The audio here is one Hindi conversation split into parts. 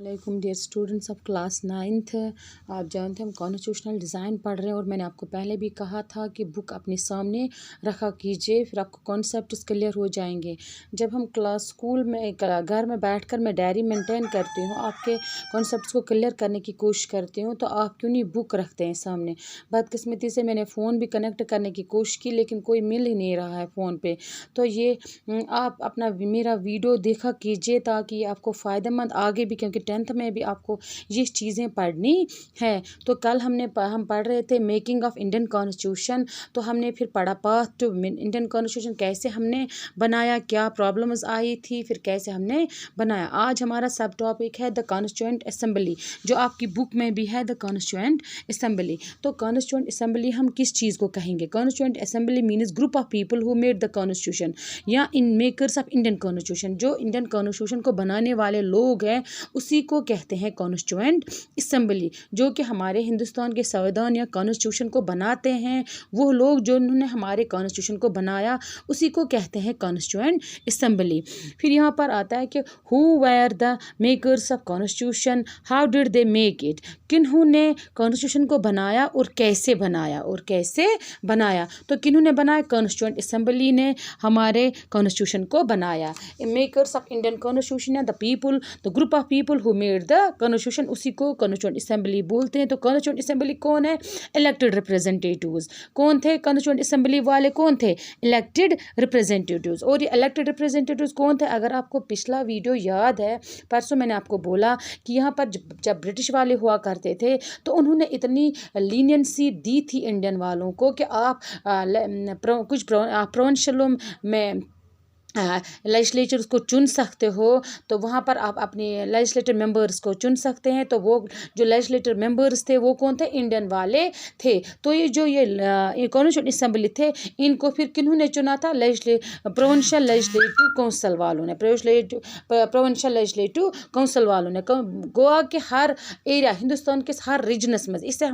वालेकुम dear students of class 9th। आप जानते हैं हम कॉन्स्टिट्यूशनल डिज़ाइन पढ़ रहे हैं और मैंने आपको पहले भी कहा था कि बुक अपने सामने रखा कीजिए, फिर आपको कॉन्सेप्ट्स क्लियर हो जाएंगे। जब हम क्लास स्कूल में घर में बैठकर मैं डायरी मेंटेन करती हूँ, आपके कॉन्सेप्ट्स को क्लियर करने की कोशिश करती हूँ, तो आप क्यों नहीं बुक रखते हैं सामने। बदकिस्मती से मैंने फ़ोन भी कनेक्ट करने की कोशिश की लेकिन कोई मिल ही नहीं रहा है फ़ोन पे। तो ये आप अपना मेरा वीडियो देखा कीजिए ताकि ये आपको फ़ायदेमंद आगे भी, क्योंकि 10th में भी आपको ये चीज़ें पढ़नी है। तो कल हम पढ़ रहे थे मेकिंग ऑफ इंडियन कॉन्स्टिट्यूशन। तो हमने फिर पढ़ा पार्ट 2 इंडियन कॉन्स्टिट्यूशन कैसे हमने बनाया, क्या प्रॉब्लम्स आई थी, फिर कैसे हमने बनाया। आज हमारा सब टॉपिक है द कॉन्स्टिट्यूएंट असेंबली, जो आपकी बुक में भी है द कॉन्स्टिट्यूएंट असेंबली। तो कॉन्स्टिट्यूएंट असेंबली हम किस चीज़ को कहेंगे? Constituent assembly means group of people who made the constitution या इन मेकर्स ऑफ इंडियन कॉन्स्टिट्यूशन। जो इंडियन कॉन्स्टिट्यूशन को बनाने वाले लोग हैं उसी को कहते हैं कॉन्स्टिट्यूएंट असेंबली। जो कि हमारे हिंदुस्तान के संविधान या कॉन्स्टिट्यूशन को बनाते हैं, वो लोग जो उन्होंने हमारे कॉन्स्टिट्यूशन को बनाया उसी को कहते हैं कॉन्स्टिट्यूएंट असेंबली। फिर यहाँ पर आता है कि who were the makers of constitution, how did they make it. किन्होंने कॉन्स्टिट्यूशन को बनाया और कैसे बनाया तो किन्होंने बनाया? कॉन्स्टिट्यूएंट असेंबली ने हमारे कॉन्स्टिट्यूशन को बनाया। मेकर्स ऑफ इंडियन कॉन्स्टिट्यूशन है the people, the group of people who made the constitution, उसी को कॉन्स्टिट्यूएंट असेंबली बोलते हैं। तो कॉन्स्टिट्यूएंट असेंबली कौन है? Elected representatives. कौन थे कॉन्स्टिट्यूएंट असेंबली वाले? कौन थे? Elected representatives. और ये इलेक्टेड रिप्रेजेंटेटिव्स कौन थे? अगर आपको पिछला वीडियो याद है, परसों मैंने आपको बोला कि यहाँ पर जब ब्रिटिश वाले हुआ करते थे तो उन्होंने इतनी लीनियंसी दी थी इंडियन वालों को कि आप कुछ प्रोविंशियलों में लेजिस्लेचर्स को चुन सकते हो, तो वहाँ पर आप अपने लेजिस्लेटिव मेंबर्स को चुन सकते हैं। तो वो जो लेजिस्लेटिव मेंबर्स थे वो कौन थे? इंडियन वाले थे। तो ये कॉन्स्टिट्यूएंट असेंबली थे, इनको फिर किन्होंने चुना था? प्रोविंशियल लेजिस्लेटिव काउंसिल वालों ने, प्रोविंशियल लेजिस्लेटिव काउंसिल वालों ने। गोवा के हर एरिया, हिंदुस्तान के हर रीजनस में, इससे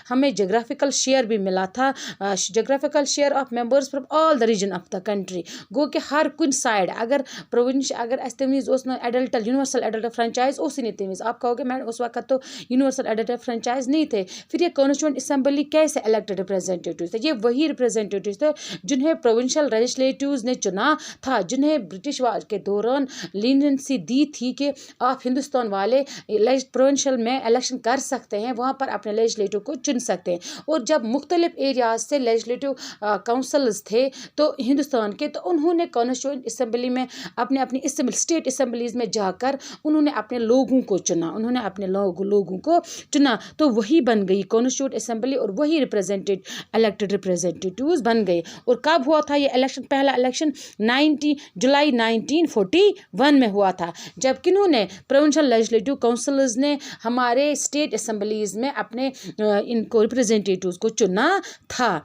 हमें जोग्राफिकल शेयर भी मिला था, geographical share of members from all the region of the country. गो के हर कुछ साइड अगर प्रोविंस अगर तमीज़ एडल्ट यूनिवर्सल एडल्ट फ्रेंचाइज उसी नहीं तमीज़, आप कहोगे मैडम उस वक्त तो यूनिवर्सल एडल्ट फ्रेंचाइज नहीं थे। फिर ये कॉन्स्टिट्यूएंट असेंबली कैसे इलेक्टेड रिप्रेजेंटेटिव थे? ये वही रिप्रेजेंटेटिव थे जिन्हें प्रोविंशियल लेजिस्लेटिव्स ने चुना था, जिन्हें ब्रिटिश के दौरान लीनियंसी दी थी कि आप हिंदुस्तान वाले प्रोविंशियल में इलेक्शन कर सकते हैं, वहाँ पर अपने लेजिस्लेटिव को चुन सकते हैं। और जब मुख्तलिफ एरियाज से लेजिस्लेटिव काउंसिल्स थे तो हिंदुस्तान के, तो उन्होंने कॉन्स्टिट्यूएंट असेंबली में अपने स्टेट असेंबलीज में जाकर उन्होंने अपने लोगों को चुना, तो वही बन गई कॉन्स्टिट्यूएंट असेंबली और वही इलेक्टेड रिप्रेजेंटेटिव्स बन गए। और कब हुआ था ये इलेक्शन? पहला इलेक्शन 19 जुलाई 1941 में हुआ था, जब किन्होंने प्रोविंशियल लेजिस्लेटिव काउंसिल्स ने हमारे स्टेट असेंबलीज में अपने इनको रिप्रेजेंटेटिव्स को चुना था,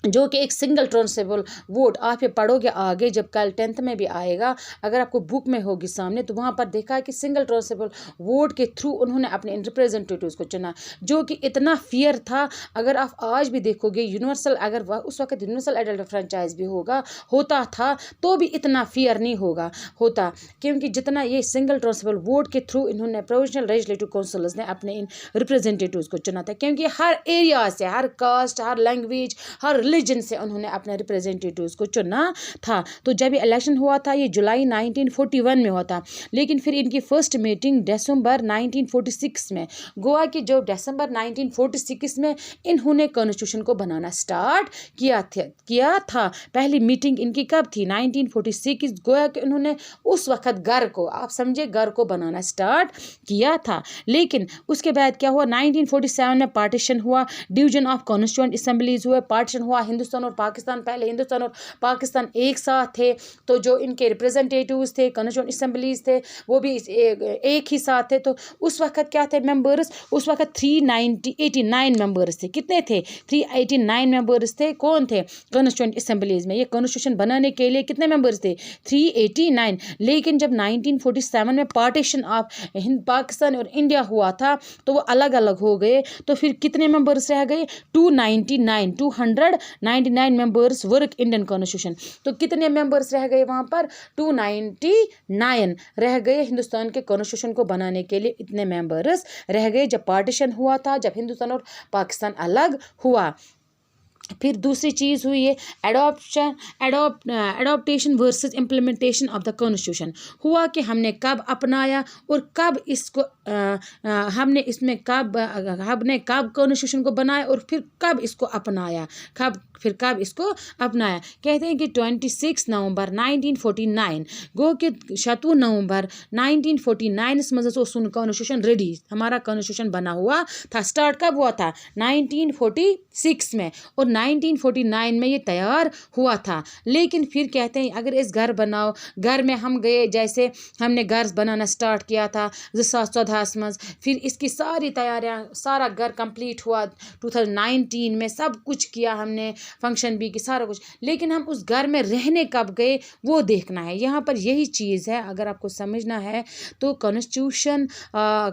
जो कि एक सिंगल ट्रांसफरेबल वोट। आप ये पढ़ोगे आगे जब कल 10th में भी आएगा, अगर आपको बुक में होगी सामने, तो वहाँ पर देखा है कि सिंगल ट्रांसफरेबल वोट के थ्रू उन्होंने अपने रिप्रेजेंटेटिव्स को चुना, जो कि इतना फेयर था। अगर आप आज भी देखोगे यूनिवर्सल, अगर उस वक्त यूनिवर्सल एडल्ट फ्रेंचाइज भी होता था तो भी इतना फेयर नहीं होता, क्योंकि जितना ये सिंगल ट्रांसफरेबल वोट के थ्रू इन्होंने प्रोविंशियल लेजिस्लेटिव काउंसिल्स ने अपने इन रिप्रेजेंटेटिव्स को चुना था। क्योंकि हर एरिया से, हर कास्ट, हर लैंग्वेज, हर रिलीजन से उन्होंने अपने रिप्रेजेंटेटिव्स को चुना था। तो जब ये इलेक्शन हुआ था ये जुलाई 1941 में हुआ था, लेकिन फिर इनकी फर्स्ट मीटिंग दिसंबर 1946 में, गोवा की जो दिसंबर 1946 में इन्होंने कॉन्स्टिट्यूशन को बनाना स्टार्ट किया था। पहली मीटिंग इनकी कब थी? 1946। गोवा के उन्होंने उस वक्त घर को बनाना स्टार्ट किया था। लेकिन उसके बाद क्या हुआ? 1947 में पार्टीशन हुआ, डिवीजन ऑफ कॉन्स्टिट्यूएंट असेंबलीज हुए, पार्टीशन हुआ। हिंदुस्तान और पाकिस्तान, पहले हिंदुस्तान और पाकिस्तान एक साथ थे, तो जो इनके रिप्रेजेंटेटिव्स थे, कॉन्स्टिट्यूएंट असेंबलीज थे, वो भी एक ही साथ थे। तो उस वक्त क्या थे मेंबर्स? उस वक्त 389 मेंबर्स थे। कितने थे? 389 मेंबर्स थे। कौन थे? कॉन्स्टिट्यूएंट असेंबलीज में। ये कॉन्स्टिट्यूशन बनाने के लिए कितने मेंबर्स थे? 389। लेकिन जब 1947 में पार्टीशन ऑफ पाकिस्तान और इंडिया हुआ था तो वो अलग अलग हो गए, तो फिर कितने मेंबर्स रह गए? 299 99 मेंबर्स वर्क इंडियन कॉन्स्टिट्यूशन। तो कितने मेंबर्स रह गए वहाँ पर? 299 रह गए हिंदुस्तान के कॉन्स्टिट्यूशन को बनाने के लिए। इतने मेंबर्स रह गए जब पार्टीशन हुआ था, जब हिंदुस्तान और पाकिस्तान अलग हुआ। फिर दूसरी चीज़ हुई है adaptation versus implementation of the constitution. हुआ कि हमने कब अपनाया और कब इसको हमने कब कॉन्स्टिट्यूशन को बनाया और फिर कब इसको अपनाया, कब इसको अपनाया। कहते हैं कि 26 नवंबर 1949 गो कि 7 नवंबर 1949 मज़ सुन कॉन्स्टिट्यूशन रेडी, हमारा कॉन्स्टिट्यूशन बना हुआ था। स्टार्ट कब हुआ था? 1946 में, और 1949 में ये तैयार हुआ था। लेकिन फिर कहते हैं अगर इस घर बनाओ, घर में हम गए, जैसे हमने घर बनाना स्टार्ट किया था 2014 में, फिर इसकी सारी तैयारियां, सारा घर कंप्लीट हुआ 2019 में, सब कुछ किया हमने, फंक्शन भी की, सारा कुछ। लेकिन हम उस घर में रहने कब गए वो देखना है। यहाँ पर यही चीज़ है, अगर आपको समझना है तो कॉन्स्टिट्यूशन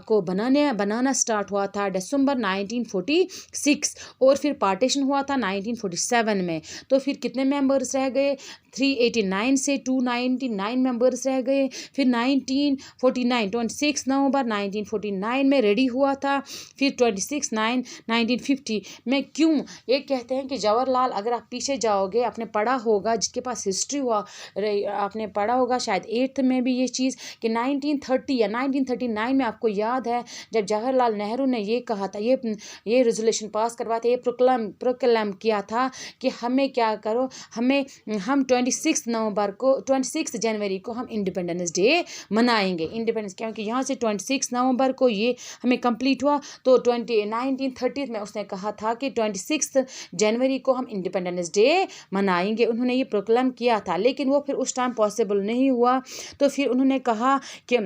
को बनाना स्टार्ट हुआ था दिसंबर 1946 और फिर पार्टीशन हुआ था 1947 में। तो फिर कितने मेंबर्स रह गए? 389 से 299 मेंबर्स रह गए। फिर 26 नवंबर 1949 में रेडी हुआ था। फिर 1950 में क्यों? ये कहते हैं कि जवाहरलाल, अगर आप पीछे जाओगे, आपने पढ़ा होगा, जिसके पास हिस्ट्री हुआ, आपने पढ़ा होगा शायद 8th में भी ये चीज़ कि 1930 या 1939 में, आपको याद है जब जवाहरलाल नेहरू ने ये कहा था, ये रेजोल्यूशन पास करवाया था, ये प्रोक्लेम किया था कि हमें क्या करो, हम 26 जनवरी को हम इंडिपेंडेंस डे मनाएंगे। इंडिपेंडेंस, क्योंकि यहाँ से 26 नवंबर को ये हमें कंप्लीट हुआ, तो 1930 में उसने कहा था कि 26 जनवरी को हम इंडिपेंडेंस डे मनाएंगे। उन्होंने ये प्रोक्लेम किया था, लेकिन वो फिर उस टाइम पॉसिबल नहीं हुआ। तो फिर उन्होंने कहा कि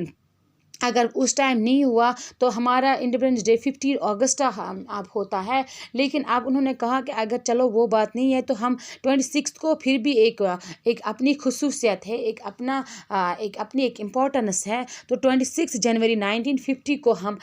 अगर उस टाइम नहीं हुआ तो हमारा इंडिपेंडेंस डे 15 अगस्त अब होता है। लेकिन अब उन्होंने कहा कि अगर चलो वो बात नहीं है तो हम 26 को फिर भी एक अपनी खुसूसियत है, एक अपनी एक इम्पोर्टेंस है। तो 26 जनवरी 1950 को हम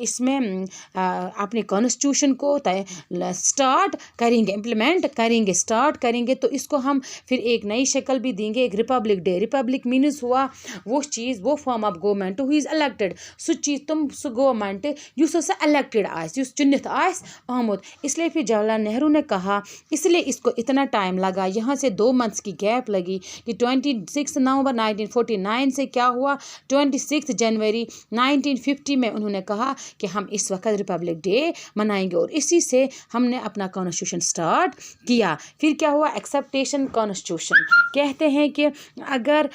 इसमें अपने कॉन्स्टिट्यूशन को स्टार्ट करेंगे, इम्प्लीमेंट करेंगे, स्टार्ट करेंगे। तो इसको हम फिर एक नई शक्ल भी देंगे, एक रिपब्लिक डे। रिपब्लिक मीन्स हुआ वो चीज़, वो form of government who is elected, सु चीज़ तुम सु गवर्नमेंट युस हसा elected आस, युस चुनित आस आमुद। इसलिए फिर जवाहरलाल नेहरू ने कहा, इसलिए इसको इतना टाइम लगा, यहाँ से 2 मंथ्स की गैप लगी कि 26 नवंबर 1949 से क्या हुआ, 26 जनवरी 1950 में उन्होंने कहा कि हम इस वक्त रिपब्लिक डे मनाएंगे, और इसी से हमने अपना कॉन्स्टिट्यूशन स्टार्ट किया। फिर क्या हुआ? Acceptation constitution. कहते हैं कि अगर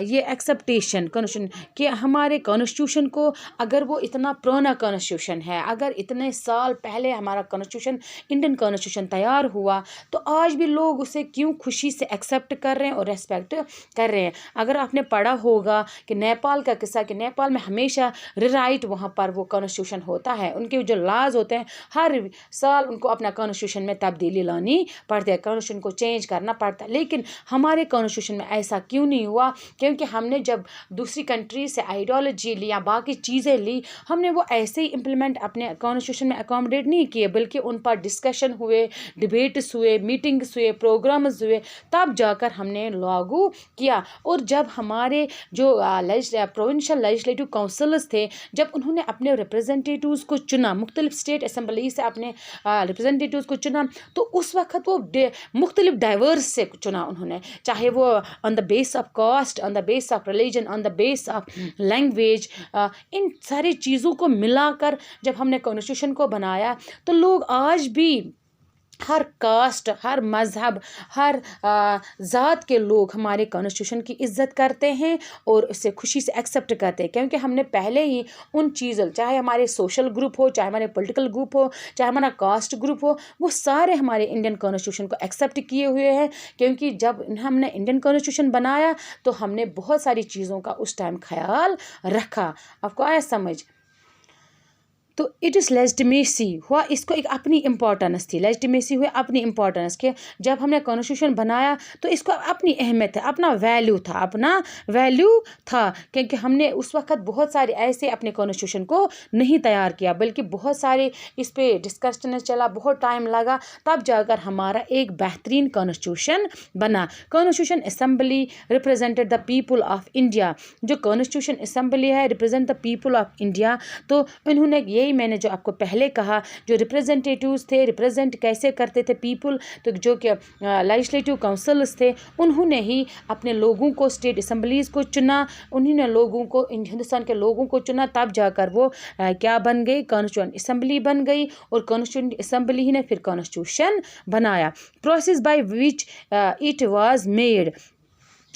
ये एक्सेप्टेशन कॉन्स्टिट्यूशन कि हमारे कॉन्स्टिट्यूशन को, अगर वो इतना पुराना कॉन्स्टिट्यूशन है, अगर इतने साल पहले हमारा कॉन्स्टिट्यूशन, इंडियन कॉन्स्टिट्यूशन तैयार हुआ, तो आज भी लोग उसे क्यों खुशी से एक्सेप्ट कर रहे हैं और रेस्पेक्ट कर रहे हैं। अगर आपने पढ़ा होगा कि नेपाल का किस्सा, कि नेपाल में हमेशा रिराइट वहाँ पर वो कॉन्स्टिट्यूशन होता है, उनके जो लाज होते हैं हर साल उनको अपना कॉन्स्टिट्यूशन में तब्दीली लानी पड़ती है, कॉन्स्टिट्यूशन को चेंज करना पड़ता है। लेकिन हमारे कॉन्स्टिट्यूशन में ऐसा क्यों नहीं हुआ? क्योंकि हमने जब दूसरी कंट्री से आइडियोलॉजी ली या बाकी चीज़ें ली, हमने वो ऐसे ही इम्प्लीमेंट अपने कॉन्स्टिट्यूशन में अकोमोडेट नहीं किए, बल्कि उन पर डिस्कशन हुए, डिबेट्स हुए, मीटिंग्स हुए, प्रोग्राम्स हुए, तब जाकर हमने लागू किया। और जब हमारे जो प्रोविंशियल लेजिस्लेटिव काउंसिल्स थे, जब उन्होंने अपने रिप्रेजेंटेटिव्स को चुना, मुख्तलिफ स्टेट असम्बली से अपने रिप्रेजेंटेटिव्स को चुना, तो उस वक्त वो मुख्तलिफ डाइवर्स से चुना उन्होंने, चाहे वो on the base of caste, on the base of religion, on the base of language, इन सारी चीज़ों को मिलाकर जब हमने कॉन्स्टिट्यूशन को बनाया, तो लोग आज भी हर कास्ट, हर मज़हब, हर ज़ात के लोग हमारे कॉन्स्टिट्यूशन की इज़्ज़त करते हैं और इसे खुशी से एक्सेप्ट करते हैं, क्योंकि हमने पहले ही उन चीज़ों, चाहे हमारे सोशल ग्रुप हो, चाहे हमारे पॉलिटिकल ग्रुप हो, चाहे हमारा कास्ट ग्रुप हो, वो सारे हमारे इंडियन कॉन्स्टिट्यूशन को एक्सेप्ट किए हुए हैं। क्योंकि जब हमने इंडियन कॉन्स्टिट्यूशन बनाया तो हमने बहुत सारी चीज़ों का उस टाइम ख्याल रखा। आपको आया समझ? तो इट इज़ लेजिटिमेसी हुआ, इसको एक अपनी इम्पोर्टेंस थी, लेजिटिमेसी हुआ अपनी इम्पोर्टेंस के जब हमने कॉन्स्टिट्यूशन बनाया तो इसको अपनी अहमियत है, अपना वैल्यू था क्योंकि हमने उस वक्त बहुत सारे ऐसे अपने कॉन्स्टिट्यूशन को नहीं तैयार किया, बल्कि बहुत सारे इस पे डिस्कशन चला, बहुत टाइम लगा, तब जाकर हमारा एक बेहतरीन कॉन्स्टिट्यूशन बना। Constitution assembly represented the people of India, जो कॉन्स्टिट्यूशन असेंबली है represent the people of India, तो इन्होंने यही मैंने जो आपको पहले कहा, जो रिप्रेजेंटेटिव्स थे, रिप्रेजेंट कैसे करते थे पीपल, तो जो कि लेजिस्लेटिव काउंसिल्स थे उन्होंने ही अपने लोगों को, स्टेट असम्बलीज़ को चुना, उन्होंने लोगों को, हिंदुस्तान के लोगों को चुना, तब जाकर वो क्या बन गई, कॉन्स्टिट्यूंट असम्बली बन गई, और कॉन्स्टिट्यूंट असम्बली ही ने फिर कॉन्स्टिट्यूशन बनाया। Process by which it was made,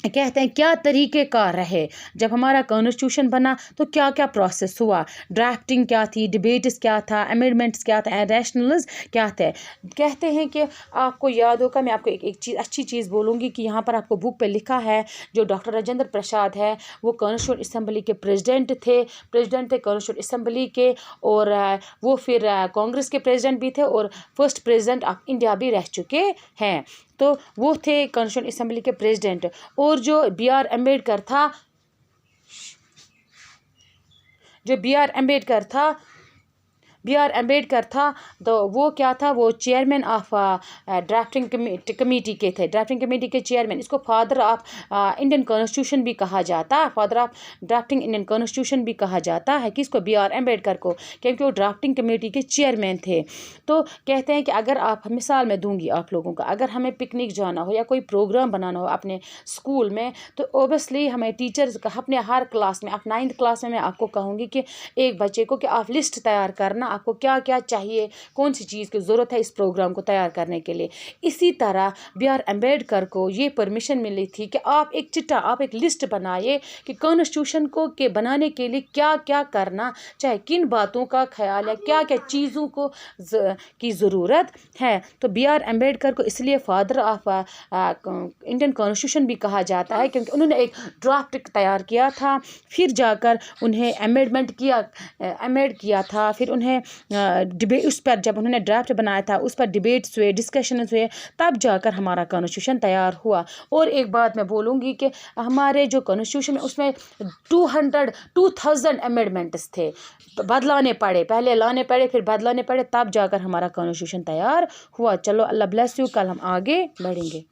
कहते हैं क्या तरीक़ेकार रहे जब हमारा कॉन्स्टिट्यूशन बना, तो क्या क्या प्रोसेस हुआ, ड्राफ्टिंग क्या थी, डिबेट्स क्या था, अमेंडमेंट्स क्या था, रैशनल्स क्या थे। कहते हैं कि आपको याद होगा, मैं आपको एक चीज़, अच्छी चीज़ बोलूँगी कि यहाँ पर आपको बुक पे लिखा है, जो डॉक्टर राजेंद्र प्रसाद है वो कॉन्स्टिट्यूंट असम्बली के प्रेसिडेंट थे कॉन्स्टिट्यूंट असम्बली के, और वो फिर कांग्रेस के प्रेसिडेंट भी थे और फर्स्ट प्रेसिडेंट ऑफ इंडिया भी रह चुके हैं, तो वो थे कॉन्स्टिट्यूंट असम्बली के प्रेसिडेंट। और जो बी आर अम्बेडकर था, बी आर अम्बेडकर था, तो वो क्या था, वो चेयरमैन ऑफ ड्राफ्टिंग कमेटी के थे, ड्राफ्टिंग कमेटी के चेयरमैन। इसको फादर ऑफ इंडियन कॉन्स्टिट्यूशन भी कहा जाता है, father of drafting Indian constitution भी कहा जाता है, किसको, बी आर अम्बेडकर को, क्योंकि वो ड्राफ्टिंग कमेटी के चेयरमैन थे। तो कहते हैं कि अगर आप, मिसाल मैं दूंगी आप लोगों को, अगर हमें पिकनिक जाना हो या कोई प्रोग्राम बनाना हो अपने स्कूल में, तो ओबियसली हमें टीचर्स का, अपने हर क्लास में, आप 9th क्लास में मैं आपको कहूँगी कि एक बच्चे को कि आप लिस्ट तैयार करना, आपको क्या क्या चाहिए, कौन सी चीज़ की ज़रूरत है इस प्रोग्राम को तैयार करने के लिए। इसी तरह बी आर अम्बेडकर को ये परमिशन मिली थी कि आप एक चिट्ठा, आप एक लिस्ट बनाइए कि कॉन्स्टिट्यूशन को के बनाने के लिए क्या क्या करना चाहिए, किन बातों का ख्याल है, क्या क्या चीज़ों को की ज़रूरत है। तो बी आर अम्बेडकर को इसलिए फादर ऑफ इंडियन कॉन्स्टिट्यूशन भी कहा जाता है, क्योंकि उन्होंने एक ड्राफ्ट तैयार किया था, फिर जाकर उन्हें अमेंड किया था, फिर उन्हें डिबेट, उस पर जब उन्होंने ड्राफ्ट बनाया था उस पर डिबेट्स हुए, डिस्कशंस हुए, तब जाकर हमारा कॉन्स्टिट्यूशन तैयार हुआ। और एक बात मैं बोलूँगी कि हमारे जो कॉन्स्टिट्यूशन में, उसमें 2000 अमेंडमेंट्स थे, बदलाने पड़े, पहले लाने पड़े फिर बदलाने पड़े, तब जाकर हमारा कॉन्स्टिट्यूशन तैयार हुआ। चलो अल्लाह ब्लेस यू, कल हम आगे बढ़ेंगे।